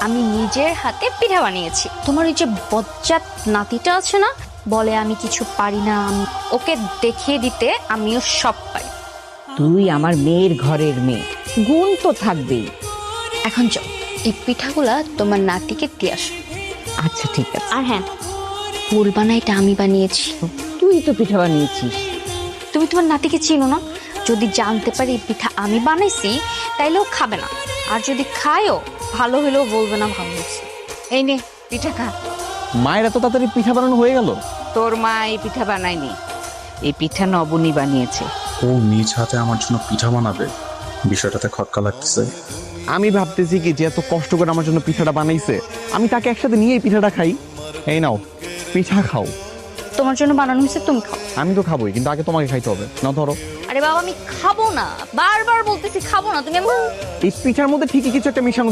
আমি নিজের হাতে পিঠা বানিয়েছি। তোমার ওই যে বজ্জাত নাতিটা আছে না, বলে আমি কিছু পারি না, ওকে দেখিয়ে দিতে আমিও সব পারি। তুই আমার মেয়ের ঘরের মেয়ে, গুণ তো থাকবেই। এখন চল এই পিঠাগুলা তোমার নাতিকে দিয়ে আসো। আচ্ছা ঠিক আছে। আর হ্যাঁ, বলবা না এটা আমি বানিয়েছি। তুই তো পিঠা বানিয়েছিস। তুমি তোমার নাতিকে চিনো না? যদি জানতে পারি এই পিঠা আমি বানাইছি তাইলেও খাবে না, আর যদি খায়ও ভালো হলেও বলবে না ভালো হয়েছে। এই নে পিঠা খা। মায়ের এত তাড়াতাড়ি পিঠা বানানো হয়ে গেল? তোর মা এই পিঠা বানায়নি, এই পিঠা নবনী বানিয়েছে। ও নিজ হাতে আমার জন্য পিঠা বানাবে, বিষয়টাতে খটকা লাগতেছে। আমি ভাবতেছি কি যে এত কষ্ট করে আমার জন্য পিঠাটা বানাইছে, আমি তাকে একসাথে নিয়ে এই পিঠাটা খাই। এই নাও পিঠা খাও। তোমার জন্য বানানো হয়েছে, তুমি খাও। আমি তো খাবোই, কিন্তু আগে তোমাকে খাইতে হবে। না ধরো। আরে বাবা আমি খাবো না, বারবার বলতেছি খাবো না, তুমি এই পিঠার মধ্যে ঠিকই কিছু একটা মিশানো